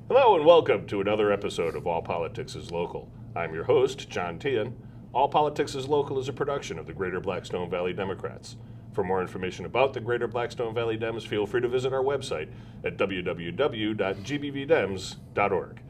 Hello and welcome to another episode of All Politics is Local. I'm your host, John Tehan. All Politics is Local is a production of the Greater Blackstone Valley Democrats. For more information about the Greater Blackstone Valley Dems, feel free to visit our website at www.gbvdems.org.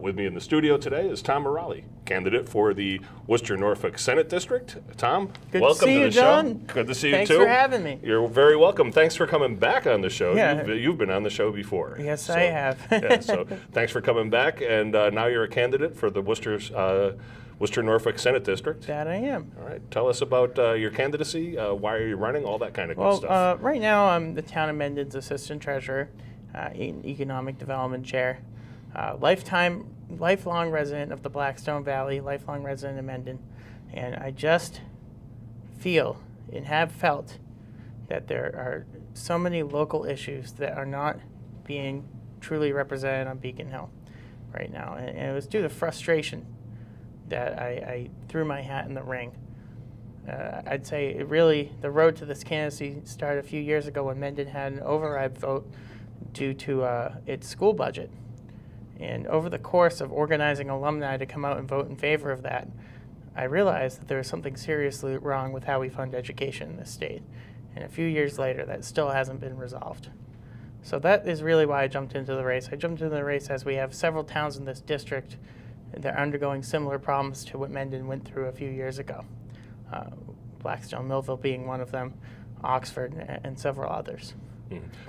With me in the studio today is Tom Merolli, candidate for the Worcester-Norfolk Senate District. Tom, Good welcome to see to you, the John. show. Good to see you, Thanks too. for having me. You're very welcome. Thanks for coming back on the show. Yeah. You've been on the show before. Yes, I have. So thanks for coming back, and now you're a candidate for the Worcester-Norfolk Senate District. That I am. All right. Tell us about your candidacy. Why are you running? All that kind of good stuff. Right now I'm the Town of Menden's Assistant Treasurer, Economic Development Chair, lifelong resident of the Blackstone Valley, lifelong resident of Menden, and I just feel and have felt that there are so many local issues that are not being truly represented on Beacon Hill right now, and it was due to frustration that I threw my hat in the ring. I'd say the road to this candidacy started a few years ago when Menden had an override vote due to its school budget. And over the course of organizing alumni to come out and vote in favor of that, I realized that there was something seriously wrong with how we fund education in this state. And a few years later, that still hasn't been resolved. So that is really why I jumped into the race. I jumped into the race as we have several towns in this district that are undergoing similar problems to what Menden went through a few years ago. Blackstone, Millville being one of them, Oxford, and several others.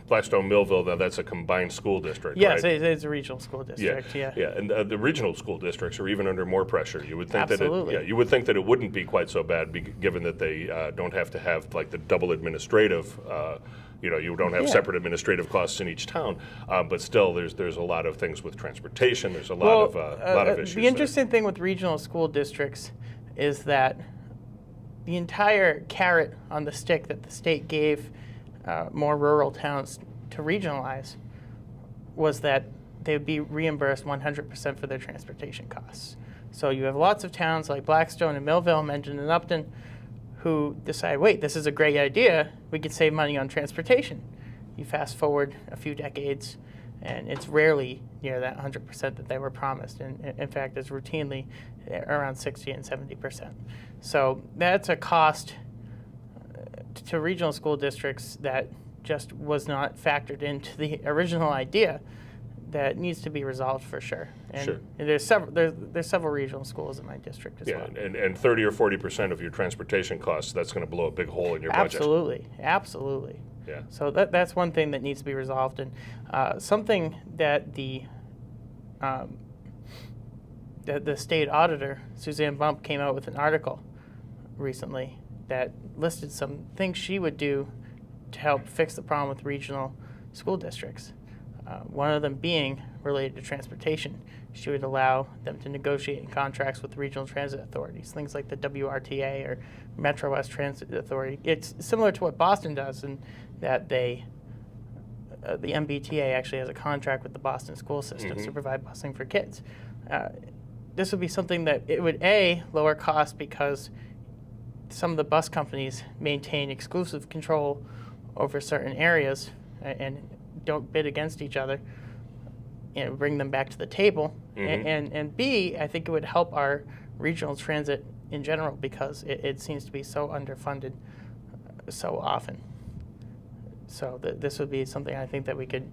Blackstone, Millville, now that's a combined school district, yes, right? it's a regional school district, yeah. Yeah, and the regional school districts are even under more pressure. You would think Absolutely. you would think that it wouldn't be quite so bad, given that they don't have to have like the double administrative. You don't have separate administrative costs in each town, but still, there's a lot of things with transportation. There's a lot of issues. The interesting thing with regional school districts is that the entire carrot on the stick that the state gave more rural towns to regionalize was that they would be reimbursed 100% for their transportation costs. So you have lots of towns like Blackstone and Millville, Menden and Upton, who decide, wait, this is a great idea, we could save money on transportation. You fast forward a few decades, and it's rarely near that 100% that they were promised. And in fact, it's routinely around 60 and 70%. So that's a cost to regional school districts that just was not factored into the original idea that needs to be resolved for sure. And Sure. there's several regional schools in my district as well. And 30 or 40% of your transportation costs, that's going to blow a big hole in your budget. Absolutely. Yeah. So that's one thing that needs to be resolved, and something that the state auditor, Suzanne Bump, came out with an article recently that listed some things she would do to help fix the problem with regional school districts. One of them being related to transportation. She would allow them to negotiate in contracts with regional transit authorities, things like the WRTA or Metro West Transit Authority. It's similar to what Boston does in that the MBTA actually has a contract with the Boston school systems to provide busing for kids. This would be something that it would, lower costs because some of the bus companies maintain exclusive control over certain areas and don't bid against each other, and bring them back to the table. And B, I think it would help our regional transit in general because it seems to be so underfunded so often. So this would be something I think that we could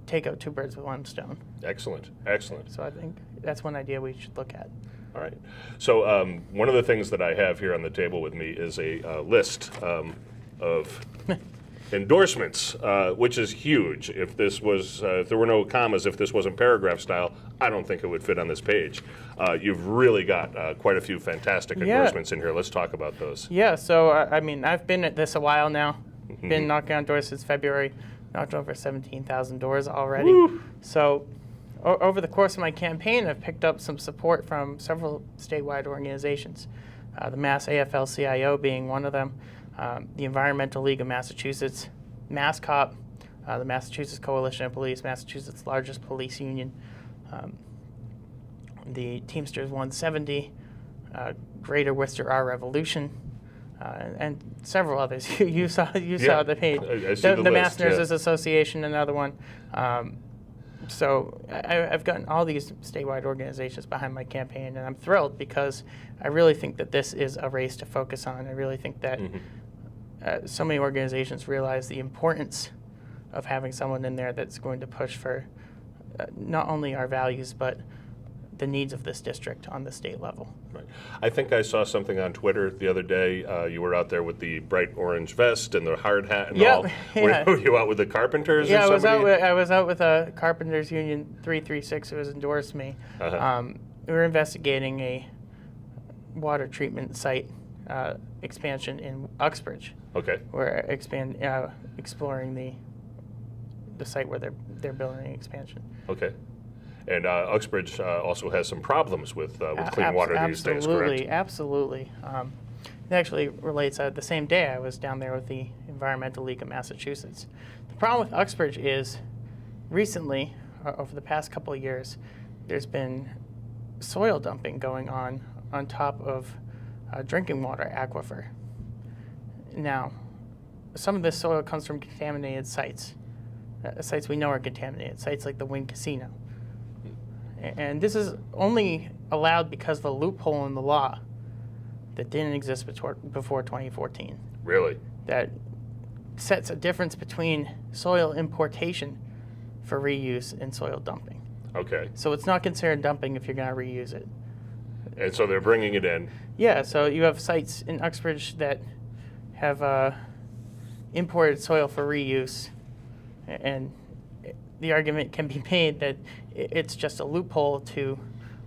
take out two birds with one stone. Excellent. So I think that's one idea we should look at. All right. So one of the things that I have here on the table with me is a list of endorsements, which is huge. If this was, if there were no commas, if this wasn't paragraph style, I don't think it would fit on this page. You've really got quite a few fantastic endorsements in here. Let's talk about those. Yeah. So I mean, I've been at this a while now. Been knocking on doors since February. Knocked over 17,000 doors already. Woo. So over the course of my campaign, I've picked up some support from several statewide organizations, the Mass AFL-CIO being one of them, the Environmental League of Massachusetts, MassCop, the Massachusetts Coalition of Police, Massachusetts' largest police union, the Teamsters 170, Greater Worcester Our Revolution, and several others. You saw the page. I see the Mass list, Nurses Association, another one. So I've gotten all these statewide organizations behind my campaign, and I'm thrilled because I really think that this is a race to focus on. I really think that so many organizations realize the importance of having someone in there that's going to push for not only our values, but the needs of this district on the state level. Right. I think I saw something on Twitter the other day. You were out there with the bright orange vest and the hard hat and all. Yeah. Were you out with the carpenters? Yeah, or I was out with a Carpenters Union 336 who has endorsed me. We were investigating a water treatment site expansion in Uxbridge. Okay. We're exploring the site where they're building an expansion. Okay. And Uxbridge also has some problems with clean water these days, correct? Absolutely. It actually relates. The same day I was down there with the Environmental League of Massachusetts. The problem with Uxbridge is recently, over the past couple of years, there's been soil dumping going on top of a drinking water aquifer. Now, some of this soil comes from contaminated sites, sites we know are contaminated, sites like the Wynn Casino. And this is only allowed because of a loophole in the law that didn't exist before 2014. Really? That sets a difference between soil importation for reuse and soil dumping. Okay. So it's not considered dumping if you're going to reuse it. And so they're bringing it in. Yeah, so you have sites in Uxbridge that have imported soil for reuse, and the argument can be made that it's just a loophole to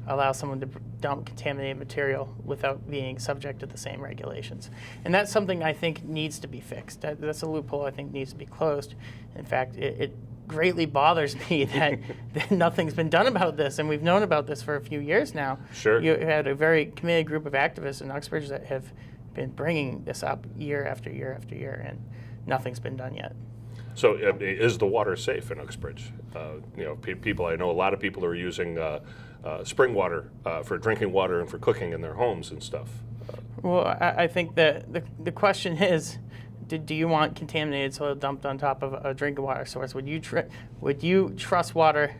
allow someone to dump contaminated material without being subject to the same regulations. And that's something I think needs to be fixed. That's a loophole I think needs to be closed. In fact, it greatly bothers me that nothing's been done about this, and we've known about this for a few years now. Sure. You had a very committed group of activists in Uxbridge that have been bringing this up year after year after year, and nothing's been done yet. So is the water safe in Uxbridge? People, I know a lot of people are using spring water for drinking water and for cooking in their homes and stuff. Well, I think that the question is, do you want contaminated soil dumped on top of a drinking water source? Would you trust water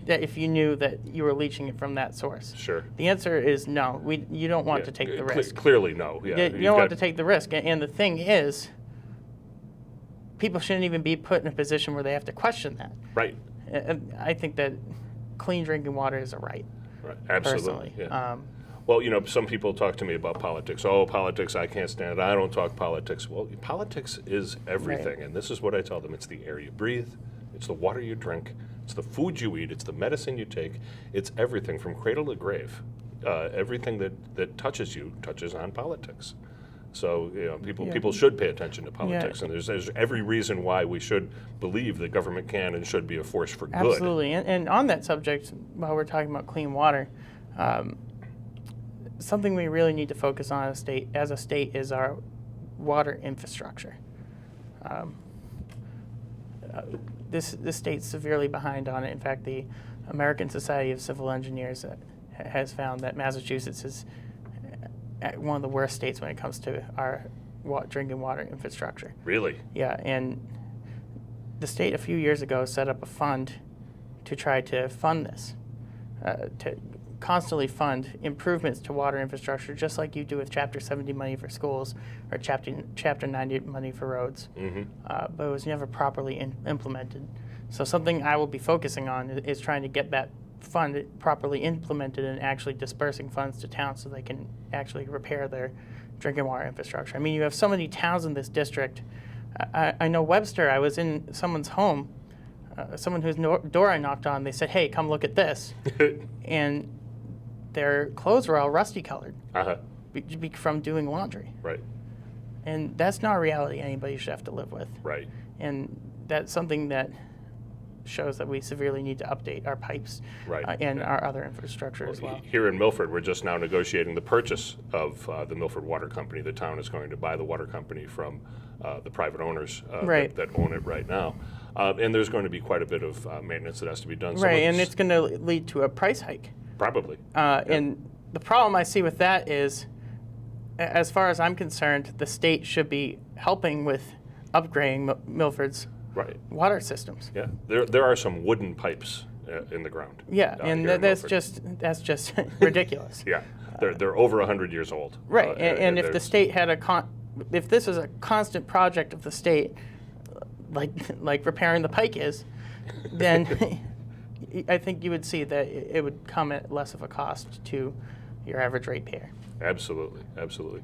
that if you knew that you were leaching it from that source? Sure. The answer is no. You don't want to take the risk. Clearly, no. Yeah. You don't want to take the risk. And the thing is, people shouldn't even be put in a position where they have to question that. Right. I think that clean drinking water is a right. Right. Absolutely. Personally. Yeah. Well, some people talk to me about politics. Oh, politics, I can't stand it. I don't talk politics. Well, politics is everything. Right. And this is what I tell them. It's the air you breathe. It's the water you drink. It's the food you eat. It's the medicine you take. It's everything from cradle to grave. Everything that touches you touches on politics. So people should pay attention to politics, and there's every reason why we should believe that government can and should be a force for good. Absolutely, and on that subject, while we're talking about clean water, something we really need to focus on as a state is our water infrastructure. This state's severely behind on it. In fact, the American Society of Civil Engineers has found that Massachusetts is one of the worst states when it comes to our drinking water infrastructure. Really? Yeah, and the state a few years ago set up a fund to try to fund this, to constantly fund improvements to water infrastructure, just like you do with Chapter 70 money for schools or Chapter 90 money for roads. Mm-hmm. But it was never properly implemented. So something I will be focusing on is trying to get that fund properly implemented and actually dispersing funds to towns so they can actually repair their drinking water infrastructure. I mean, you have so many towns in this district. I know Webster, I was in someone's home, someone whose door I knocked on, they said, hey, come look at this. And their clothes were all rusty colored from doing laundry. Right. And that's not a reality anybody should have to live with. Right. And that's something that shows that we severely need to update our pipes and our other infrastructure as well. Here in Milford, we're just now negotiating the purchase of the Milford Water Company. The town is going to buy the water company from the private owners that own it right now. And there's going to be quite a bit of maintenance that has to be done. Right, and it's going to lead to a price hike. Probably. And the problem I see with that is, as far as I'm concerned, the state should be helping with upgrading Milford's water systems. Yeah, there are some wooden pipes in the ground. Yeah, and here in that's Milford. just ridiculous. Yeah, they're over 100 years old. Right, and if the there's- state had if this is a constant project of the state, like repairing the pike is, then I think you would see that it would come at less of a cost to your average ratepayer. Absolutely, absolutely.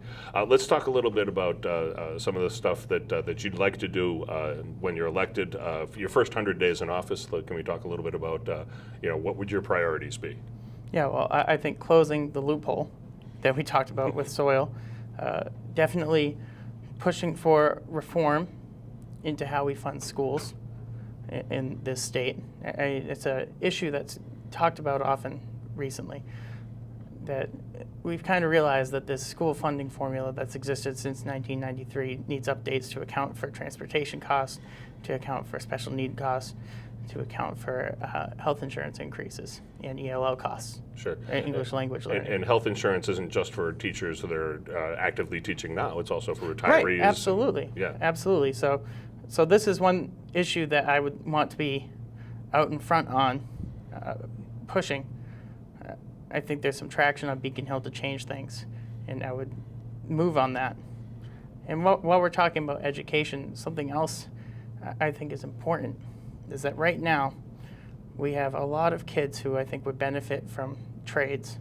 Let's talk a little bit about some of the stuff that you'd like to do when you're elected. For your first 100 days in office, can we talk a little bit about what would your priorities be? Yeah, well, I think closing the loophole that we talked about with soil, definitely pushing for reform into how we fund schools in this state. It's an issue that's talked about often recently, that we've kind of realized that this school funding formula that's existed since 1993 needs updates to account for transportation costs, to account for special need costs, to account for health insurance increases and ELL costs. Sure. English language learning. And health insurance isn't just for teachers that are actively teaching now, it's also for retirees. Right, absolutely. Yeah. Absolutely. So this is one issue that I would want to be out in front on, pushing. I think there's some traction on Beacon Hill to change things, and I would move on that. And while we're talking about education, something else I think is important is that right now we have a lot of kids who I think would benefit from trades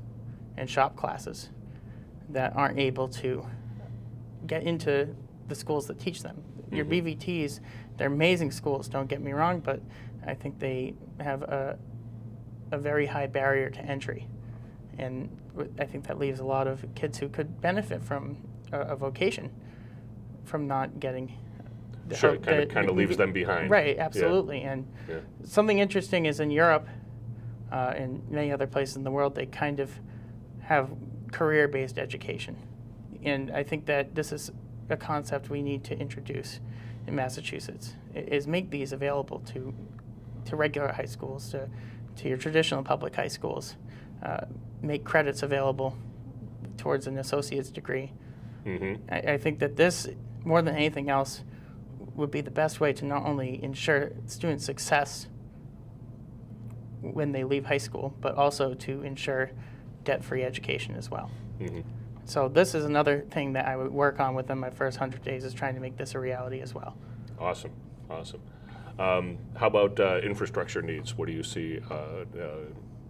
and shop classes that aren't able to get into the schools that teach them. Your BVTs, they're amazing schools, don't get me wrong, but I think they have a very high barrier to entry. And I think that leaves a lot of kids who could benefit from a vocation from not getting the Sure, help it kind of leaves them behind. Right, absolutely. Yeah. And Yeah. something interesting is in Europe and many other places in the world, they kind of have career-based education. And I think that this is a concept we need to introduce in Massachusetts, is make these available to regular high schools, to your traditional public high schools, make credits available towards an associate's degree. I think that this, more than anything else, would be the best way to not only ensure student success when they leave high school, but also to ensure debt-free education as well. So this is another thing that I would work on within my first 100 days, is trying to make this a reality as well. Awesome, awesome. How about infrastructure needs? What do you see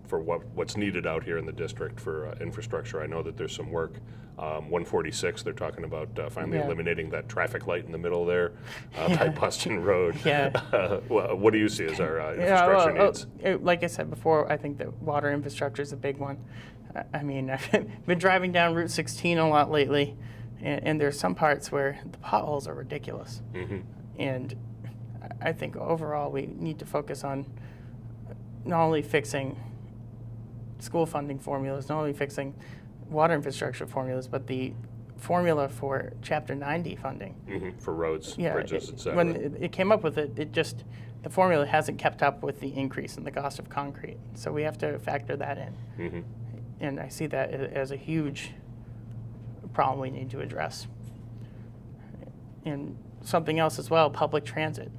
for what's needed out here in the district for infrastructure? I know that there's some work. 146, they're talking about finally eliminating that traffic light in the middle there by Boston Road. What do you see as our infrastructure needs? Like I said before, I think that water infrastructure is a big one. I mean, I've been driving down Route 16 a lot lately, and there's some parts where the potholes are ridiculous. And I think overall we need to focus on not only fixing school funding formulas, not only fixing water infrastructure formulas, but the formula for Chapter 90 funding. For roads, bridges, et cetera. When it came up with it, the formula hasn't kept up with the increase in the cost of concrete. So we have to factor that in. And I see that as a huge problem we need to address. And something else as well, public transit.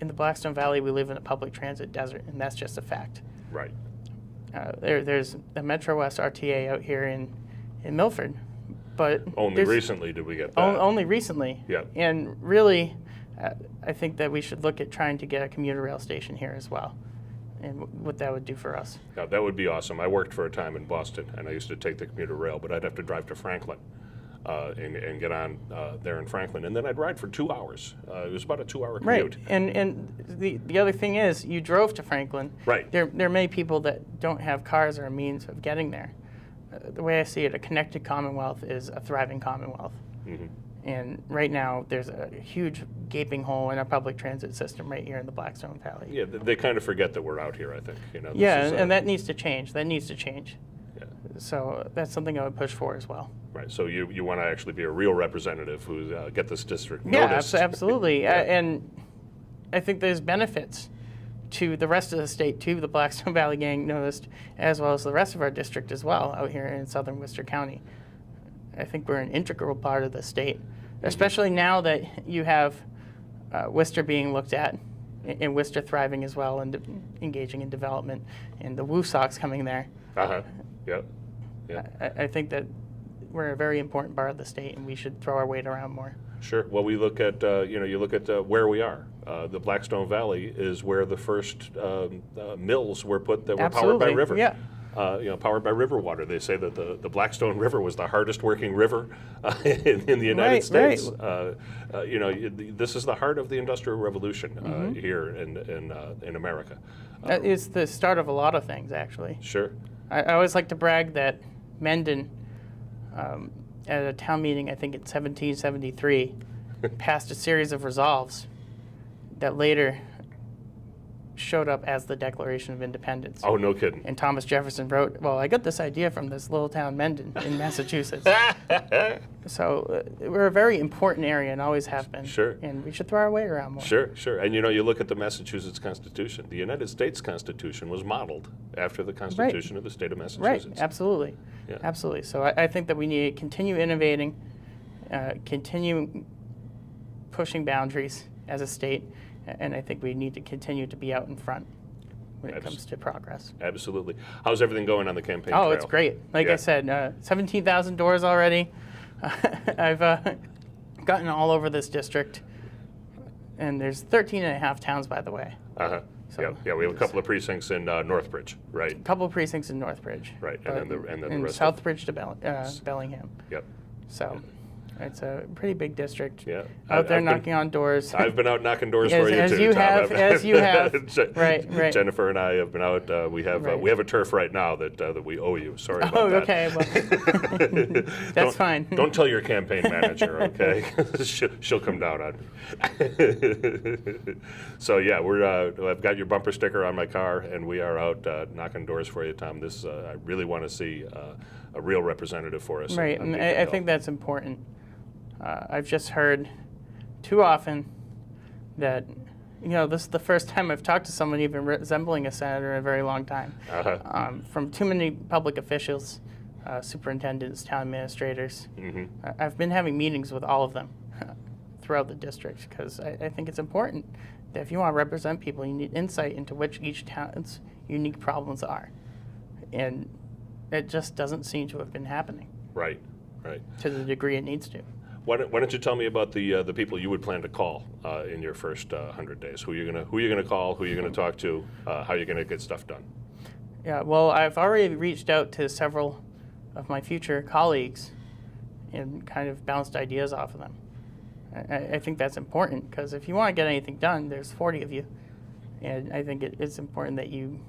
In the Blackstone Valley, we live in a public transit desert, and that's just a fact. Right. There's a Metro West RTA out here in Milford, but Only recently did we get that. Only recently. Yeah. And really, I think that we should look at trying to get a commuter rail station here as well, and what that would do for us. Yeah, that would be awesome. I worked for a time in Boston, and I used to take the commuter rail, but I'd have to drive to Franklin and get on there in Franklin, and then I'd ride for 2 hours. It was about a 2-hour commute. Right, and the other thing is, you drove to Franklin. Right. There are many people that don't have cars or a means of getting there. The way I see it, a connected Commonwealth is a thriving Commonwealth. And right now, there's a huge gaping hole in our public transit system right here in the Blackstone Valley. Yeah, they kind of forget that we're out here, I think. This Yeah, is, and that needs to change. That needs to change. Yeah. So that's something I would push for as well. Right, so you want to actually be a real representative who get this district Yeah, noticed. absolutely. And I think there's benefits to the rest of the state, to the Blackstone Valley gang noticed, as well as the rest of our district as well out here in southern Worcester County. I think we're an integral part of the state, especially now that you have Worcester being looked at and Worcester thriving as well and engaging in development, and the Woo Sox coming there. Yep. I think that we're a very important part of the state, and we should throw our weight around more. Sure. Well, we look at you look at where we are. The Blackstone Valley is where the first mills were put that were powered by river. Yeah. Powered by river water. They say that the Blackstone River was the hardest working river in the United States. Right. This is the heart of the Industrial Revolution here in America. That is the start of a lot of things, actually. Sure. I always like to brag that Mendon, at a town meeting, I think in 1773, passed a series of resolves that later showed up as the Declaration of Independence. Oh, no kidding. And Thomas Jefferson wrote, well, I got this idea from this little town Mendon in Massachusetts. So we're a very important area and always have been. Sure. And we should throw our weight around more. Sure. And you look at the Massachusetts Constitution. The United States Constitution was modeled after the Constitution of the state of Massachusetts. Right, absolutely. Yeah. Absolutely. So I think that we need to continue innovating, continue pushing boundaries as a state, and I think we need to continue to be out in front when it comes to progress. Absolutely. How's everything going on the campaign trail? Oh, it's great. Like I said, 17,000 doors already. I've gotten all over this district, and there's 13 and a half towns, by the way. So we have a couple of precincts in Northbridge, right? A couple of precincts in Northbridge. Right, and then the rest. Southbridge to Bellingham. Yep. So it's a pretty big district. Yeah. Out there knocking on doors. I've been out knocking doors for you as too, you Tom. have, as you have. Right. Jennifer and I have been out. We have a turf right now that we owe you. Sorry about that. Okay. Well, that's fine. Don't tell your campaign manager, okay? She'll come down on me. So yeah, I've got your bumper sticker on my car, and we are out knocking doors for you, Tom. I really want to see a real representative for us. Right, and I think that's important. I've just heard too often that, this is the first time I've talked to someone even resembling a senator in a very long time. From too many public officials, superintendents, town administrators. I've been having meetings with all of them throughout the district because I think it's important that if you want to represent people, you need insight into which each town's unique problems are. And it just doesn't seem to have been happening. Right. To the degree it needs to. Why don't you tell me about the people you would plan to call in your first 100 days? Who you're gonna call? Who you're gonna talk to? How you're gonna get stuff done? Yeah. Well, I've already reached out to several of my future colleagues and kind of bounced ideas off of them. I think that's important because if you want to get anything done, there's 40 of you, and I think it's important that you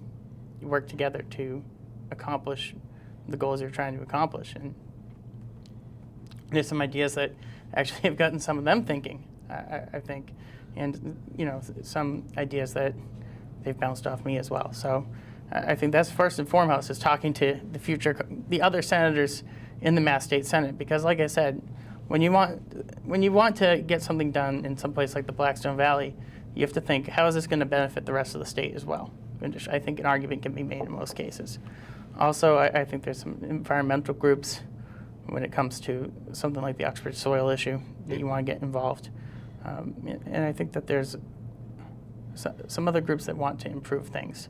work together to accomplish the goals you're trying to accomplish. And there's some ideas that actually have gotten some of them thinking, I think, and some ideas that they've bounced off me as well. So I think that's first and foremost is talking to the other senators in the Mass State Senate, because like I said, when you want to get something done in some place like the Blackstone Valley, you have to think, how is this going to benefit the rest of the state as well? And I think an argument can be made in most cases. Also, I think there's some environmental groups when it comes to something like the Uxbridge soil issue that you want to get involved. And I think that there's some other groups that want to improve things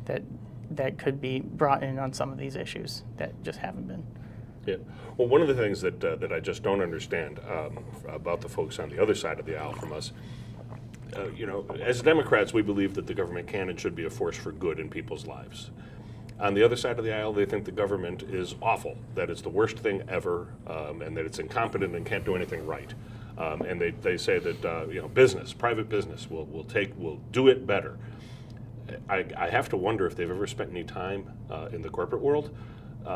that could be brought in on some of these issues that just haven't been. Yeah. Well, one of the things that I just don't understand about the folks on the other side of the aisle from us, as Democrats, we believe that the government can and should be a force for good in people's lives. On the other side of the aisle, they think the government is awful, that it's the worst thing ever, and that it's incompetent and can't do anything right. And they say that private business will do it better. I have to wonder if they've ever spent any time in the corporate world,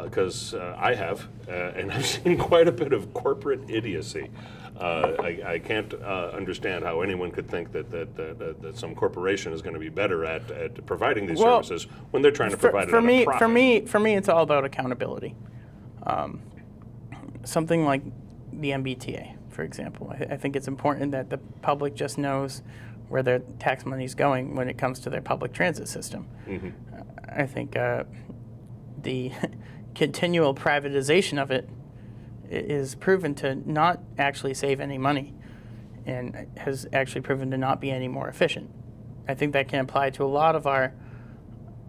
because I have, and I've seen quite a bit of corporate idiocy. I can't understand how anyone could think that some corporation is going to be better at providing these services when they're trying to provide it at a profit. For me, it's all about accountability. Something like the MBTA, for example. I think it's important that the public just knows where their tax money is going when it comes to their public transit system. I think the continual privatization of it is proven to not actually save any money and has actually proven to not be any more efficient. I think that can apply to a lot of our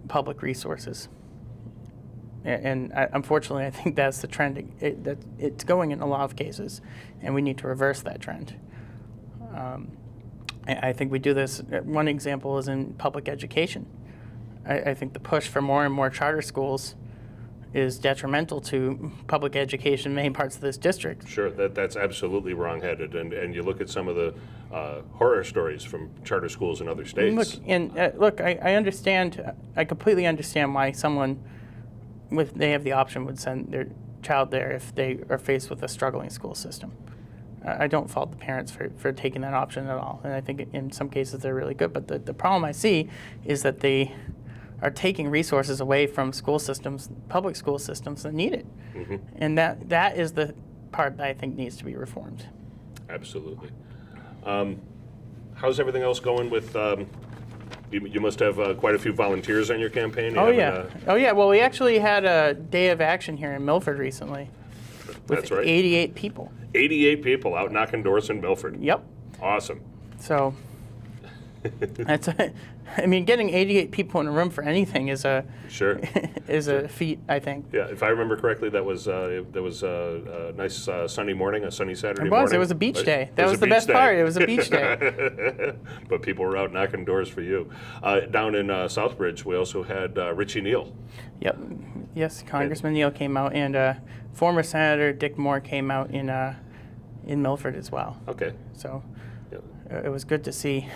public resources. And unfortunately, I think that's the trend. That it's going in a lot of cases, and we need to reverse that trend. I think we do this. One example is in public education. I think the push for more and more charter schools is detrimental to public education in many parts of this district. Sure, that's absolutely wrong-headed, and you look at some of the horror stories from charter schools in other states. Look, I understand. I completely understand why someone, if they have the option, would send their child there if they are faced with a struggling school system. I don't fault the parents for taking that option at all, and I think in some cases they're really good. But the problem I see is that they are taking resources away from school systems, public school systems that need it. Mm-hmm. And that is the part that I think needs to be reformed. Absolutely. How's everything else going with, you must have quite a few volunteers on your campaign? Oh, yeah. Well, we actually had a day of action here in Milford recently. That's right. 88 people. 88 people out knocking doors in Milford. Yep. Awesome. So, getting 88 people in a room for anything is a feat, I think. Yeah, if I remember correctly, there was a nice sunny morning, a sunny Saturday morning. It was a beach day. That was the best part. It was a beach day. But people were out knocking doors for you. Down in Southbridge, we also had Richie Neal. Yep. Yes, Congressman Neal came out, and former Senator Dick Moore came out in Milford as well. Okay. So Yep. It was good to see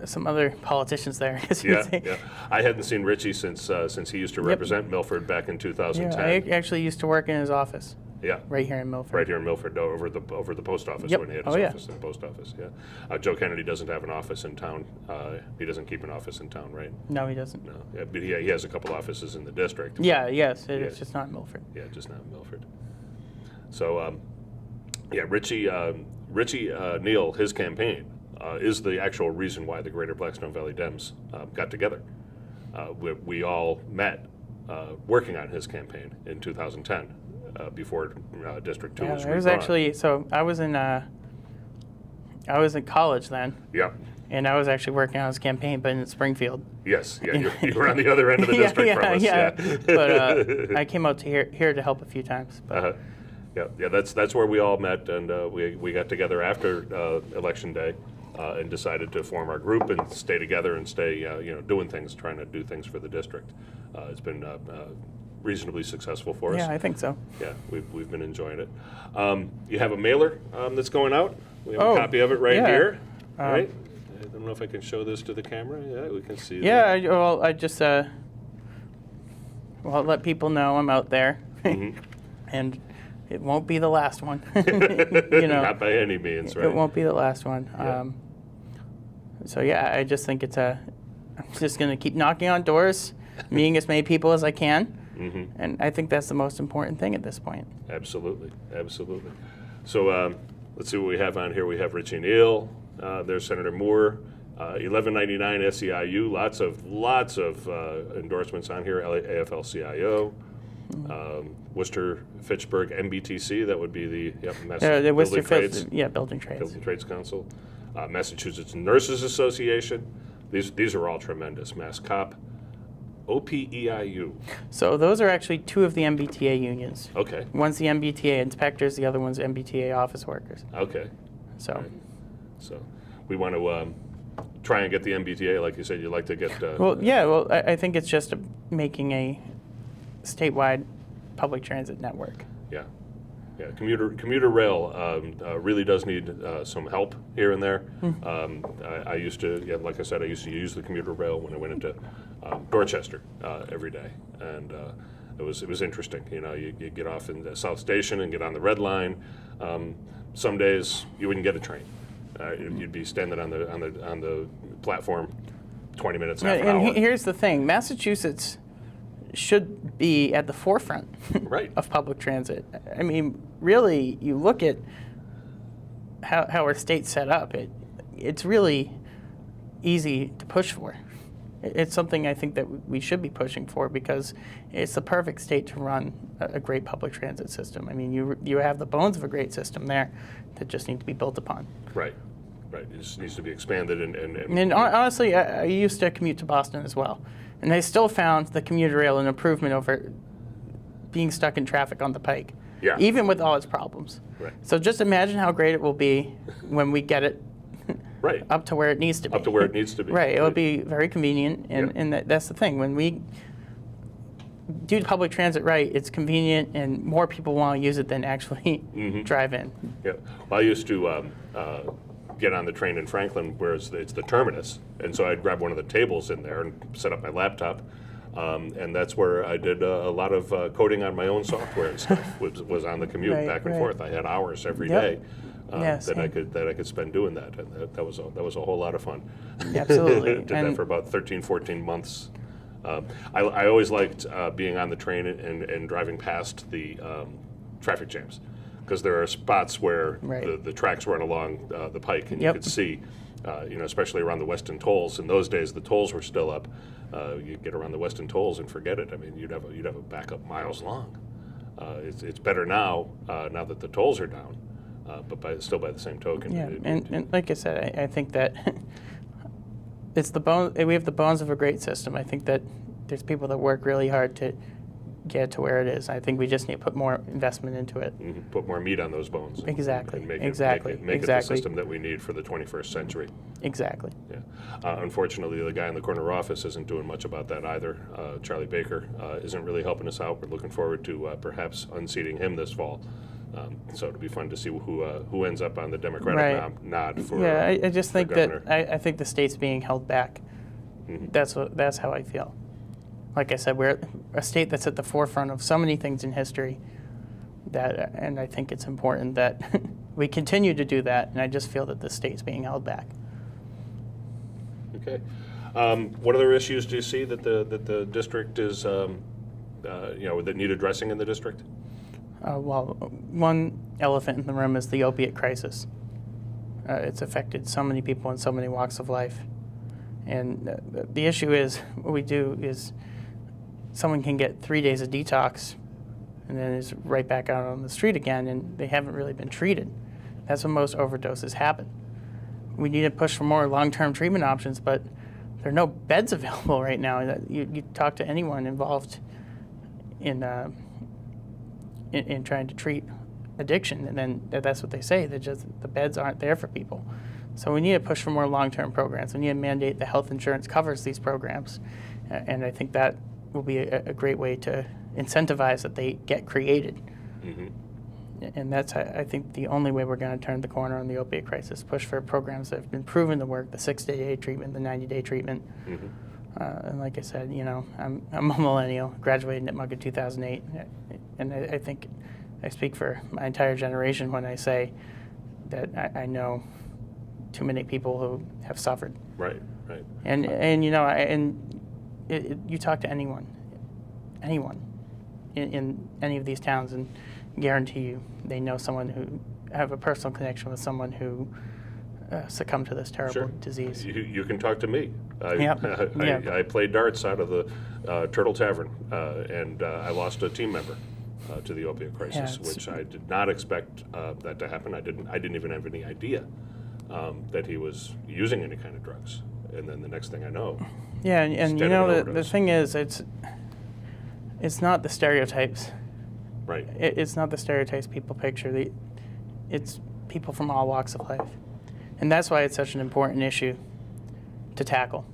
some other politicians there. Yeah. I hadn't seen Richie since he used to represent Milford back in 2010. Yeah, I actually used to work in his office. Yeah. Right here in Milford. Right here in Milford, over the post office when he had his office in the post office. Yeah. Joe Kennedy doesn't have an office in town. He doesn't keep an office in town, right? No, he doesn't. No. Yeah, but he has a couple offices in the district. Yeah. Yes. It's just not in Milford. Yeah, just not in Milford. So, Richie Neal, his campaign is the actual reason why the Greater Blackstone Valley Dems got together. We all met working on his campaign in 2010 before District 2 was redrawn. So I was in college then. Yeah. And I was actually working on his campaign, but in Springfield. Yes, yeah, you were on the other end of the district from us. Yeah. But I came out to here to help a few times. But. Yeah. That's where we all met, and we got together after Election Day, and decided to form our group and stay together and stay doing things, trying to do things for the district. It's been reasonably successple for us. Yeah, I think so. Yeah, we've been enjoying it. You have a mailer that's going out. We have a copy of it here. Right. I don't know if I can show this to the camera. Yeah, we can see. Yeah. I just let people know I'm out there, and it won't be the last one. Not by any means, right? It won't be the last one. Yeah. I just think I'm just going to keep knocking on doors, meeting as many people as I can, and I think that's the most important thing at this point. Absolutely. So let's see what we have on here. We have Richie Neal. There's Senator Moore. 1199 SEIU. Lots of endorsements on here. AFL-CIO. Worcester Fitchburg MBTC, that would be the Building Trades. Building Trades. Building Trades Council. Massachusetts Nurses Association. These are all tremendous. Mass Cop. OPEIU. So those are actually two of the MBTA unions. Okay. One's the MBTA inspectors, the other one's MBTA office workers. Okay. So. Right. So we want to try and get the MBTA, like you said, you'd like to get... I think it's just making a statewide public transit network. Yeah. Commuter rail really does need some help here and there. I used to, like I said, I used to use the commuter rail when I went into Dorchester every day, and it was interesting. You get off in the South Station and get on the Red Line. Some days you wouldn't get a train. You'd be standing on the platform 20 minutes, half an hour. And here's the thing: Massachusetts should be at the forefront of public transit. I mean, really, you look at how our state's set up, it's really easy to push for. It's something I think that we should be pushing for because it's the perfect state to run a great public transit system. I mean, you have the bones of a great system there that just need to be built upon. Right. Right. It just needs to be expanded And honestly, I used to commute to Boston as well, and I still found the commuter rail an improvement over being stuck in traffic on the Pike, Yeah. even with all its problems. Right. So just imagine how great it will be when we get it Right. up to where it needs to be. Up to where it needs to be. Right. It will be very convenient, and, Yeah. and that's the thing. When we do public transit right, it's convenient, and more people want to use it than actually drive in. Yeah. Well, I used to get on the train in Franklin, where it's the terminus, and so I'd grab one of the tables in there and set up my laptop, and that's where I did a lot of coding on my own software and stuff. Was on the commute Right, back and right. forth. I had hours every Yep. day Yeah, that I same. could spend doing that, and that was a whole lot of fun. Absolutely. Did that And- for about 13, 14 months. I always liked being on the train and driving past the traffic jams, because there are spots where Right. the tracks run along the Pike, and Yep. you could see, especially around the Weston tolls. In those days, the tolls were still up. You get around the Weston tolls and forget it. I mean, you'd have a backup miles long. It's better now that the tolls are down, but still by the same token. Yeah, and like I said, I think that it's the bone. We have the bones of a great system. I think that there's people that work really hard to get it to where it is. I think we just need to put more investment into it. Put more meat on those bones. And- Exactly, And make exactly, it the exactly. system that we need for the 21st century. Exactly. Yeah. Unfortunately, the guy in the corner office isn't doing much about that either. Charlie Baker isn't really helping us out. We're looking forward to perhaps unseating him this fall. So it'll be fun to see who ends up on the Democratic Right. nod for. Yeah, I just for think governor. that I think the state's being held back. That's how I feel. Like I said, we're a state that's at the forefront of so many things in history. And I think it's important that we continue to do that. And I just feel that the state's being held back. Okay. What other issues do you see that the district is, that need addressing in the district? Well, one elephant in the room is the opiate crisis. It's affected so many people in so many walks of life. And the issue is, what we do is someone can get 3 days of detox and then is right back out on the street again, and they haven't really been treated. That's when most overdoses happen. We need to push for more long-term treatment options, but there are no beds available right now. You talk to anyone involved in trying to treat addiction, and then that's what they say. The beds aren't there for people. So we need to push for more long-term programs. We need to mandate that health insurance covers these programs, and I think that will be a great way to incentivize that they get created. And that's, I think, the only way we're going to turn the corner on the opiate crisis. Push for programs that have been proven to work: the 6-day treatment, the 90-day treatment. And like I said, I'm a millennial, graduated at Mugg in 2008, and I think I speak for my entire generation when I say that I know too many people who have suffered. Right. And you talk to anyone in any of these towns, and guarantee you they know someone who have a personal connection with someone who succumbed to this terrible disease. You can talk to me. Yep. I played darts out of the Turtle Tavern, and I lost a team member to the opiate crisis, which I did not expect that to happen. I didn't even have any idea that he was using any kind of drugs. And then the next thing I know, Yeah, and dead of an the overdose. thing is, it's not the stereotypes. Right. It's not the stereotypes people picture. It's people from all walks of life. And that's why it's such an important issue to tackle,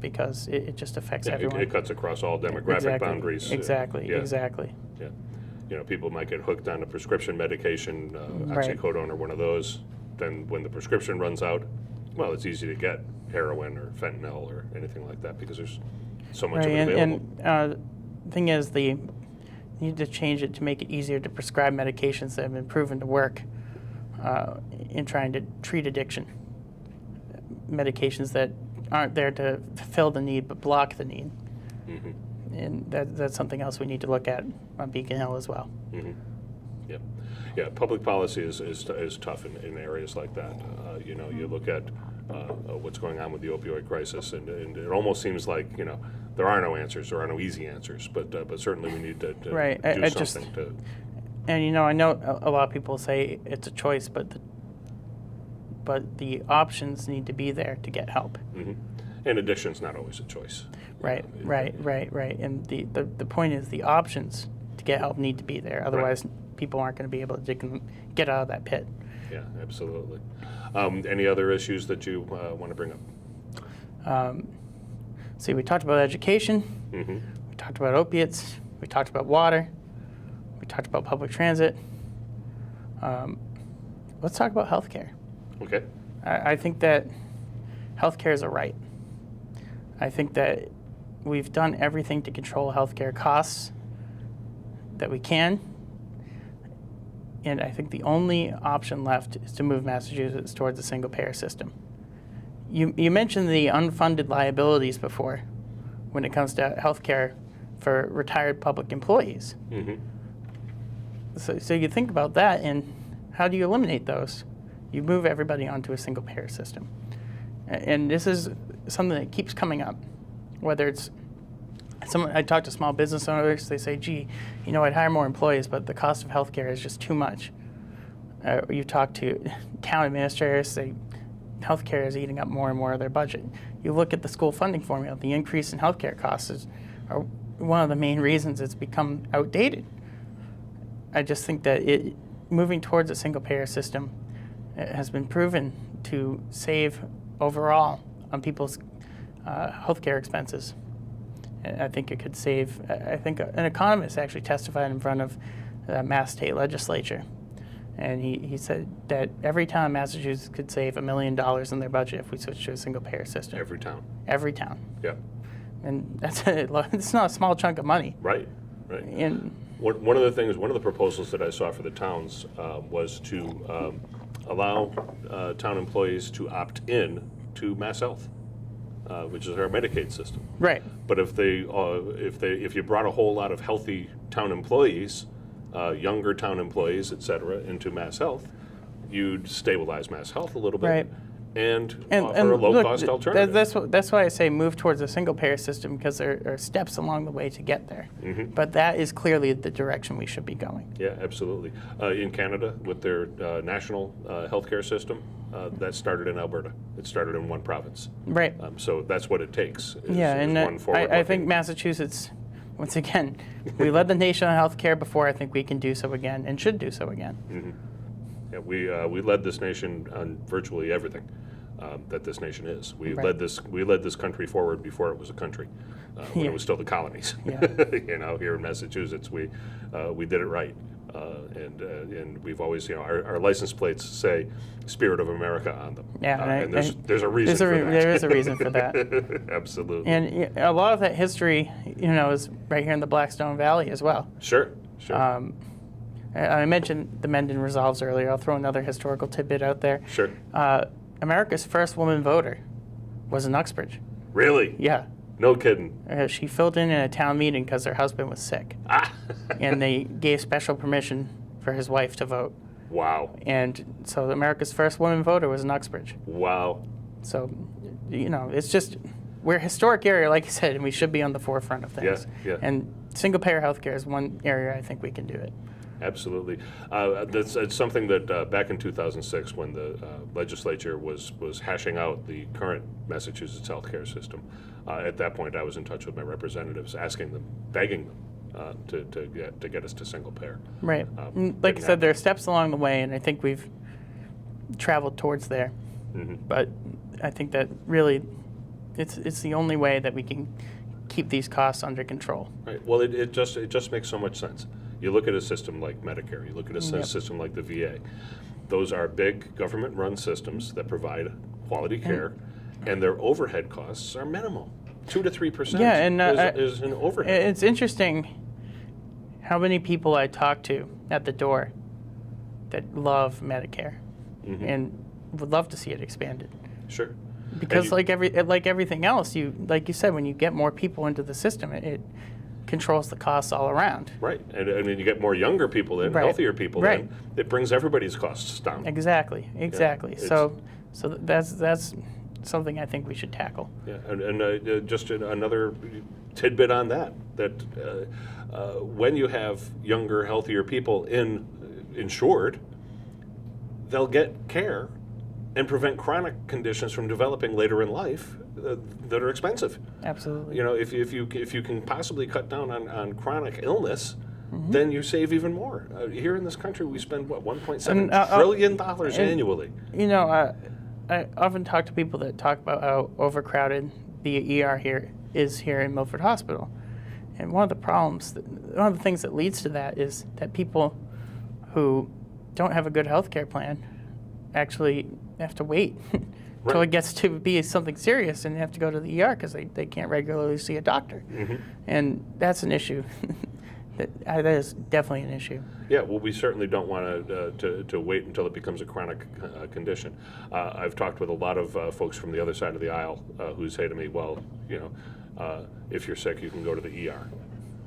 because it just affects everyone. It cuts across all demographic boundaries. Exactly. Yeah. People might get hooked on a prescription medication, Right. oxycodone or one of those. Then when the prescription runs out, well, it's easy to get heroin or fentanyl or anything like that because there's so much of it available. And the thing is, you need to change it to make it easier to prescribe medications that have been proven to work in trying to treat addiction. Medications that aren't there to fill the need but block the need. And that's something else we need to look at on Beacon Hill as well. Yeah. Public policy is tough in areas like that. You look at what's going on with the opioid crisis, and it almost seems like there are no answers, there are no easy answers, but certainly we need to Right. do something to. And I know a lot of people say it's a choice, but but the options need to be there to get help. And addiction's not always a choice. Right. And the point is the options to get help need to be there. Otherwise, people aren't going to be able to get out of that pit. Yeah, absolutely. Any other issues that you want to bring up? See, we talked about education. We talked about opiates. We talked about water. We talked about public transit. Let's talk about healthcare. Okay. I think that healthcare is a right. I think that we've done everything to control healthcare costs that we can. And I think the only option left is to move Massachusetts towards a single-payer system. You mentioned the unfunded liabilities before when it comes to healthcare for retired public employees. So you think about that, and how do you eliminate those? You move everybody onto a single-payer system. And this is something that keeps coming up, whether it's I talk to small business owners, they say, gee, I'd hire more employees, but the cost of healthcare is just too much. You talk to town administrators, healthcare is eating up more and more of their budget. You look at the school funding formula, the increase in healthcare costs are one of the main reasons it's become outdated. I just think that moving towards a single-payer system has been proven to save overall on people's healthcare expenses. I think it could save. I think an economist actually testified in front of the Mass State Legislature, and he said that every town in Massachusetts could save $1 million in their budget if we switch to a single-payer system. Every town. Every town. Yeah. And it's not a small chunk of money. Right. And one of the proposals that I saw for the towns was to allow town employees to opt in to Mass Health, which is our Medicaid system. Right. But if you brought a whole lot of healthy town employees, younger town employees, et cetera, into Mass Health, you'd stabilize Mass Health a little bit. Right. And offer a low-cost alternative. That's why I say move towards a single-payer system, because there are steps along the way to get there. But that is clearly the direction we should be going. Yeah, absolutely. In Canada, with their national healthcare system, that started in Alberta. It started in one province. Right. So that's what it takes. I think Massachusetts, once again, we led the nation on healthcare before. I think we can do so again and should do so again. Yeah, we led this nation on virtually everything that this nation is. We led this country forward before it was a country, when it was still the colonies. Here in Massachusetts, we did it right, and we've always, our license plates say "Spirit of America" on them. Yeah, and there's a reason for that. There is a reason for that. Absolutely. And a lot of that history, is right here in the Blackstone Valley as well. Sure. I mentioned the Mendon Resolves earlier. I'll throw another historical tidbit out there. Sure. America's first woman voter was in Uxbridge. Really? Yeah. No kidding. She filled in a town meeting because her husband was sick. And they gave special permission for his wife to vote. Wow. And so America's first woman voter was in Uxbridge. Wow. So, it's just, we're a historic area, like you said, and we should be on the forefront of things. Yeah. And single-payer healthcare is one area I think we can do it. Absolutely. It's something that back in 2006, when the legislature was hashing out the current Massachusetts healthcare system, at that point I was in touch with my representatives, asking them, begging them to get us to single payer. Right. Like I said, there are steps along the way, and I think we've traveled towards there. But I think that really it's the only way that we can keep these costs under control. Right. Well, it just makes so much sense. You look at a system like Medicare, you look at a system like the VA. Those are big government-run systems that provide quality care, and their overhead costs are minimal. 2 to 3% is an overhead. It's interesting how many people I talk to at the door that love Medicare and would love to see it expanded. Sure. Because like everything else, like you said, when you get more people into the system, it controls the costs all around. Right, and when you get more younger people in, healthier people in, it brings everybody's costs down. Exactly. Yeah, so that's something I think we should tackle. Yeah, and just another tidbit on that when you have younger, healthier people insured, they'll get care and prevent chronic conditions from developing later in life that are expensive. Absolutely. You know, if you can possibly cut down on chronic illness, then you save even more. Here in this country, we spend what, $1.7 trillion annually. You know, I often talk to people that talk about how overcrowded the ER here in Milford Hospital, and one of the things that leads to that is that people who don't have a good health care plan actually have to wait until it gets to be something serious and have to go to the ER because they can't regularly see a doctor. And that's an issue. that is definitely an issue. Yeah, well, we certainly don't want to wait until it becomes a chronic condition. I've talked with a lot of folks from the other side of the aisle who say to me, well, you know, if you're sick, you can go to the ER.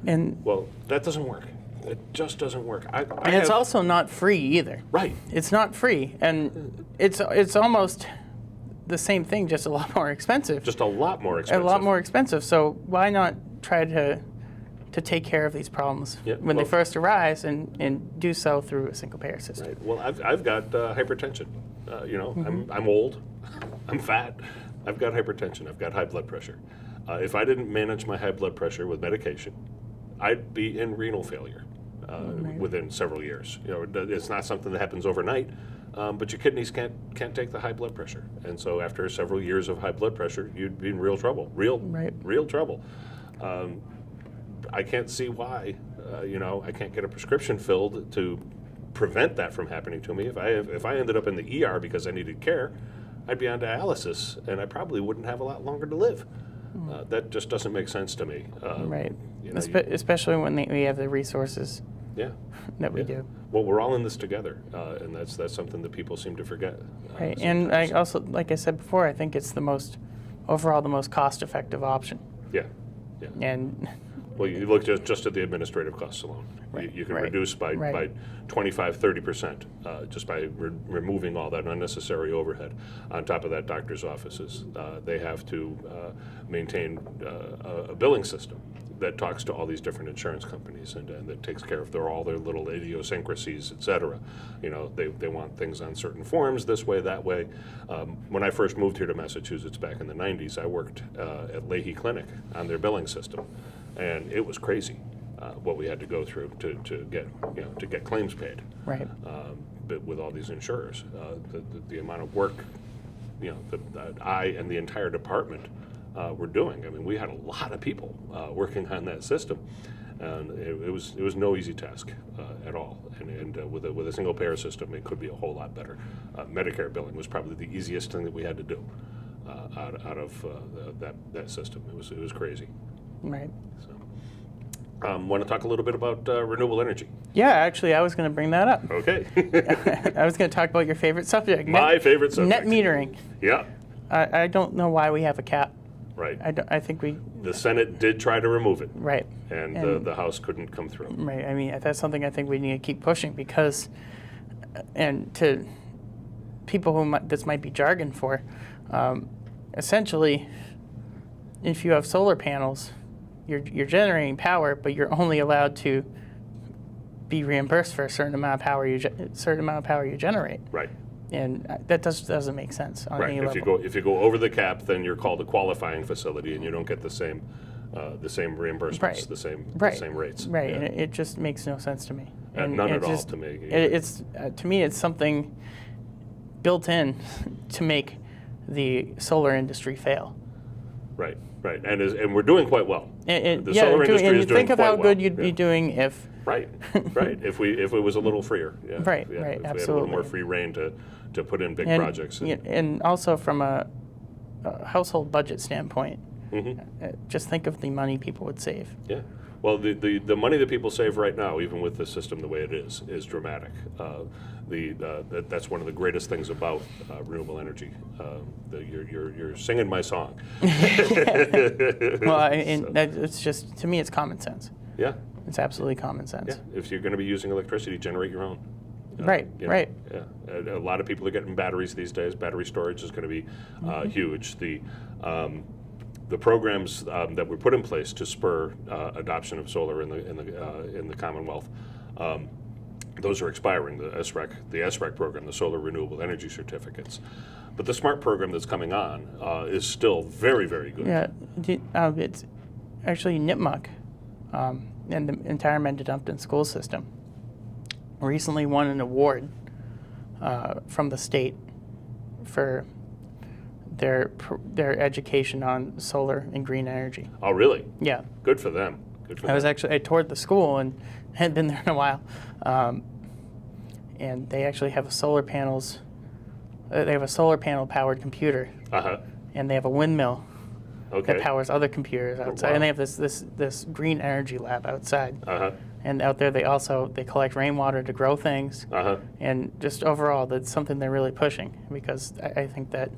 And well, that doesn't work. It just doesn't work. And it's also not free either. Right. It's not free, and it's almost the same thing, just a lot more expensive. Just a lot more expensive. A lot more expensive. So why not try to take care of these problems when they first arise and do so through a single payer system? Right. Well, I've got hypertension. You know, I'm old. I'm fat. I've got hypertension. I've got high blood pressure. If I didn't manage my high blood pressure with medication, I'd be in renal failure within several years. You know, it's not something that happens overnight, but your kidneys can't take the high blood pressure, and so after several years of high blood pressure, you'd be in real trouble, real trouble. I can't see why. You know, I can't get a prescription filled to prevent that from happening to me. If I ended up in the ER because I needed care, I'd be on dialysis, and I probably wouldn't have a lot longer to live. That just doesn't make sense to me. Right. You know, Especially when we have the resources that we do. Well, we're all in this together, and that's something that people seem to forget. Right. And I also, like I said before, I think it's overall the most cost-effective option. Yeah. And well, you look just at the administrative costs alone. You can reduce by 25, 30% just by removing all that unnecessary overhead. On top of that, doctors' offices, they have to maintain a billing system that talks to all these different insurance companies and that takes care of all their little idiosyncrasies, et cetera. You know, they want things on certain forms, this way, that way. When I first moved here to Massachusetts back in the 90s, I worked at Leahy Clinic on their billing system. And it was crazy what we had to go through to get claims paid. Right. But with all these insurers, the amount of work, you know, that I and the entire department were doing. I mean, we had a lot of people working on that system, and it was no easy task at all. And with a single payer system, it could be a whole lot better. Medicare billing was probably the easiest thing that we had to do out of that system. It was crazy. Right. So, want to talk a little bit about renewable energy? Yeah, actually, I was going to bring that up. Okay. I was going to talk about your favorite subject. My favorite subject. Net metering. Yeah. I don't know why we have a cap. Right. I think the Senate did try to remove it. Right. And the House couldn't come through. Right. I mean, that's something I think we need to keep pushing because, and to people who this might be jargon for, essentially, if you have solar panels, you're generating power, but you're only allowed to be reimbursed for a certain amount of power you generate. Right. And that doesn't make sense on any level. If you go over the cap, then you're called a qualifying facility, and you don't get the same reimbursements, the same rates. Right. Yeah. And it just makes no sense to me. None at all to me. It's to me, it's something built in to make the solar industry fail. Right. Right. And we're doing quite well. The solar industry is doing think of quite how good well. you'd be doing if. Right. Right. If it was a little freer. Yeah. Right. Yeah. Right. If Absolutely. we had a little more free reign to put in big projects. And also from a household budget standpoint, just think of the money people would save. Yeah. Well, the money that people save right now, even with the system the way it is dramatic. That's one of the greatest things about renewable energy. You're singing my song. Well, it's just, to me, it's common sense. Yeah. It's absolutely common sense. Yeah. If you're going to be using electricity, generate your own. Right. Right. Yeah. A lot of people are getting batteries these days. Battery storage is going to be huge. The programs that were put in place to spur adoption of solar in the Commonwealth Those are expiring, the SREC program, the Solar Renewable Energy Certificates. But the SMART program that's coming on is still very, very good. Yeah, it's actually Nipmuc and the entire Mendon school system recently won an award from the state for their education on solar and green energy. Oh, really? Yeah. Good for them. Good for them. I toured the school and hadn't been there in a while. And they actually have solar panels. They have a solar panel powered computer. Uh-huh. And they have a windmill Okay. that powers other computers outside. wow. And they have this green energy lab outside. Uh-huh. And out there they collect rainwater to grow things. Uh-huh. And just overall, that's something they're really pushing, because I think that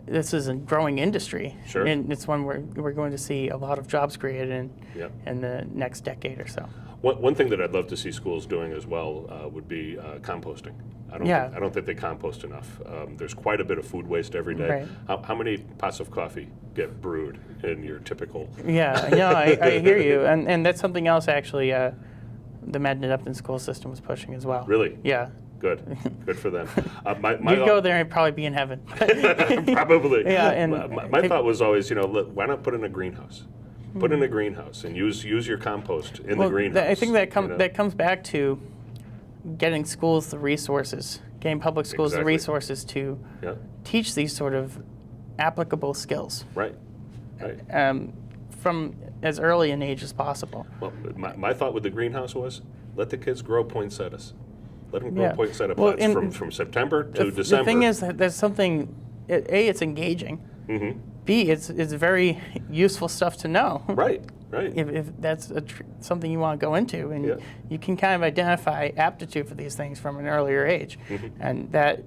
this is a growing industry. Sure. And it's one where we're going to see a lot of jobs created Yep. in the next decade or so. One thing that I'd love to see schools doing as well would be composting. I don't think they compost enough. There's quite a bit of food waste every day. Right. How many pots of coffee get brewed in your typical? Yeah, no, I hear you. And that's something else, actually, the Mendon school system was pushing as well. Really? Yeah. Good. Good for them. You'd go there and probably be in heaven. Probably. Yeah, and my thought was always, why not put in a greenhouse? Put in a greenhouse and use your compost in the greenhouse. I think that comes back to getting schools the resources, getting public schools the Exactly. resources to Yeah. teach these sort of applicable skills Right. Right. from as early an age as possible. Well, my thought with the greenhouse was, let the kids grow poinsettias. Let them grow Yeah. poinsettia Well, plants and from September to December. The thing is that there's something, A, it's engaging. Mm-hmm. B, it's very useful stuff to know. Right. Right. If that's something you want to go into, and Yeah. you can kind of identify aptitude for these things from an earlier age, Mm-hmm. and that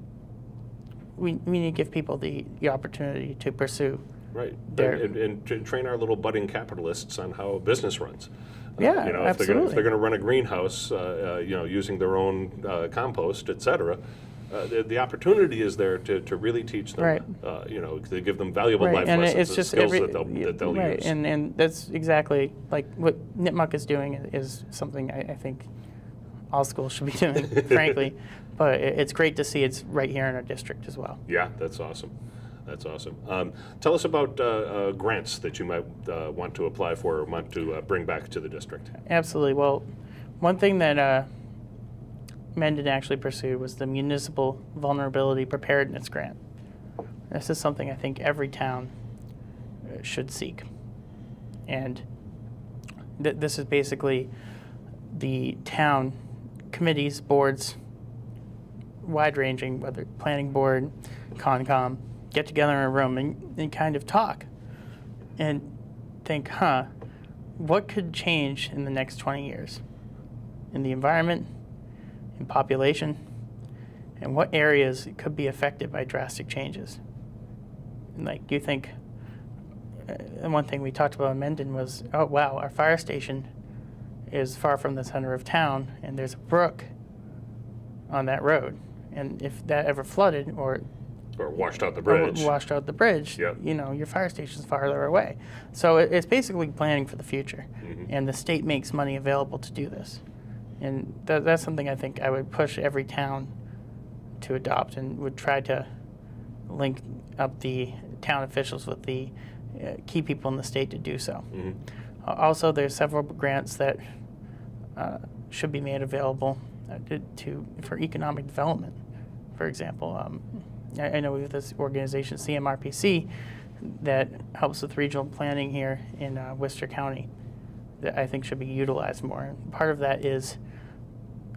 we need to give people the opportunity to pursue. Right. There. And to train our little budding capitalists on how a business runs. Yeah, if absolutely. If they're going to run a greenhouse, using their own compost, et cetera, the opportunity is there to really teach them, Right. to give them valuable Right, life and lessons it's and just skills that they'll right, use. and that's exactly like what Nipmuc is doing is something I think all schools should be doing, frankly. But it's great to see it's right here in our district as well. Yeah, that's awesome. That's awesome. Tell us about grants that you might want to apply for or want to bring back to the district. Absolutely. Well, one thing that Mendon actually pursued was the Municipal Vulnerability Preparedness Grant. This is something I think every town should seek. And this is basically the town committees, boards, wide-ranging, whether planning board, Concom, get together in a room and kind of talk and think, what could change in the next 20 years in the environment, in population, and what areas could be affected by drastic changes? And like, you think, and one thing we talked about in Mendon was, oh wow, our fire station is far from the center of town, and there's a brook on that road. And if that ever flooded or washed out the bridge. washed out the bridge, Yep. your fire station's farther away. So it's basically planning for the future. Mhm. And the state makes money available to do this. And that's something I think I would push every town to adopt, and would try to link up the town officials with the key people in the state to do so. Mhm. Also, there's several grants that should be made available for economic development. For example, I know we have this organization, CMRPC, that helps with regional planning here in Worcester County, that I think should be utilized more. And part of that is,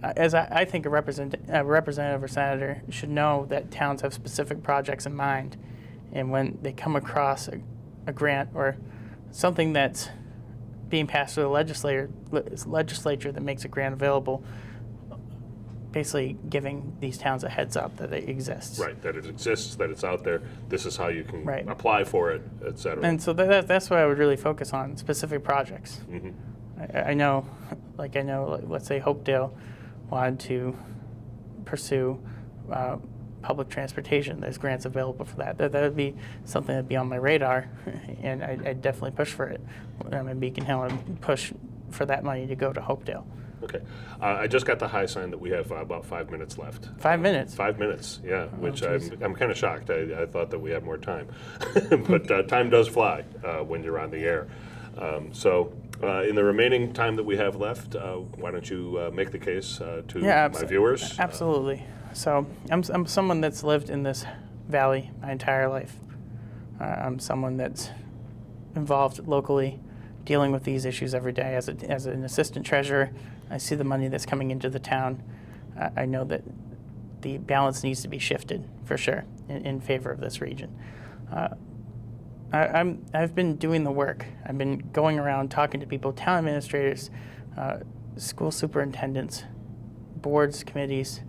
as I think a representative or senator should know that towns have specific projects in mind, and when they come across a grant or something that's being passed through the legislature that makes a grant available, basically giving these towns a heads up that it exists. Right, that it exists, that it's out there. This is how you can Right. apply for it, et cetera. And so that's what I would really focus on, specific projects. Mhm. I know, let's say Hopedale wanted to pursue public transportation. There's grants available for that. That would be something that'd be on my radar, and I'd definitely push for it. I'm in Beacon Hill and push for that money to go to Hopedale. Okay. I just got the high sign that we have about 5 minutes left. 5 minutes. 5 minutes, yeah, which geez. I'm kind of shocked. I thought that we had more time. But time does fly when you're on the air. So in the remaining time that we have left, why don't you make the case to my viewers? Absolutely. So I'm someone that's lived in this valley my entire life. I'm someone that's involved locally, dealing with these issues every day. As an assistant treasurer, I see the money that's coming into the town. I know that the balance needs to be shifted for sure in favor of this region. I've been doing the work. I've been going around talking to people, town administrators, school superintendents, boards, committees,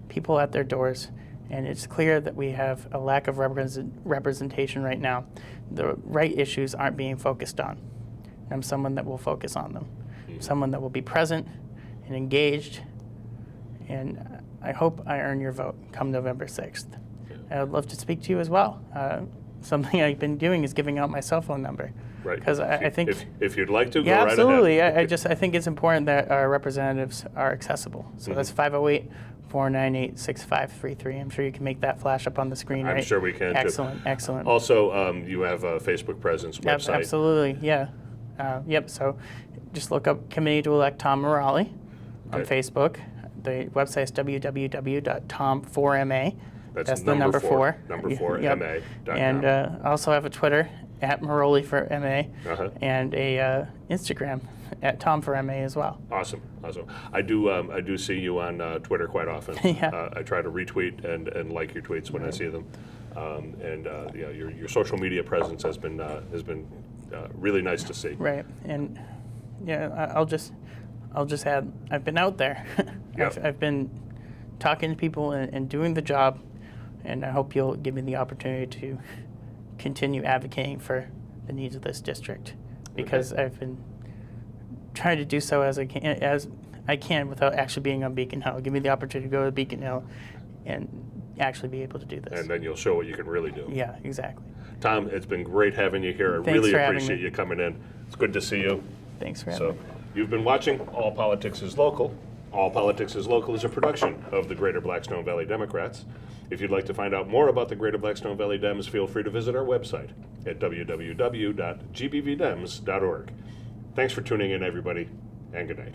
people at their doors, and it's clear that we have a lack of representation right now. The right issues aren't being focused on. I'm someone that will focus on them, someone that will be present and engaged, and I hope I earn your vote come November 6th. I would love to speak to you as well. Something I've been doing is giving out my cell phone number. Right. Because I think if you'd like to, yeah, go right absolutely. ahead. I think it's important that our representatives are accessible. So that's 508-498-6533. I'm sure you can make that flash up on the screen, right? I'm sure we can, too. Excellent, excellent. Also, you have a Facebook presence, website. Absolutely, yeah. Yep, so just look up Committee to Elect Tom Merolli on Okay. Facebook. The website is www.tom4ma. That's the number 4. Number 4, Yep. ma.com. And I also have a Twitter at Merolli for MA, and a Instagram at Tom for MA as well. Awesome. I do see you on Twitter quite often. Yeah. I try to retweet and like your tweets when I see them, yeah, your social media presence has been really nice to see. Right, and yeah, I'll just add, I've been out there. Yep. I've been talking to people and doing the job, and I hope you'll give me the opportunity to continue advocating for the needs of this district, because I've been trying to do so as I can without actually being on Beacon Hill. Give me the opportunity to go to Beacon Hill and actually be able to do this. And then you'll show what you can really do. Yeah, exactly. Tom, it's been great having you here. I Thanks really for having appreciate me. you coming in. It's good to see you. Thanks for having So, me. you've been watching All Politics is Local. All Politics is Local is a production of the Greater Blackstone Valley Democrats. If you'd like to find out more about the Greater Blackstone Valley Dems, feel free to visit our website at www.gbvdems.org. Thanks for tuning in, everybody, and good night.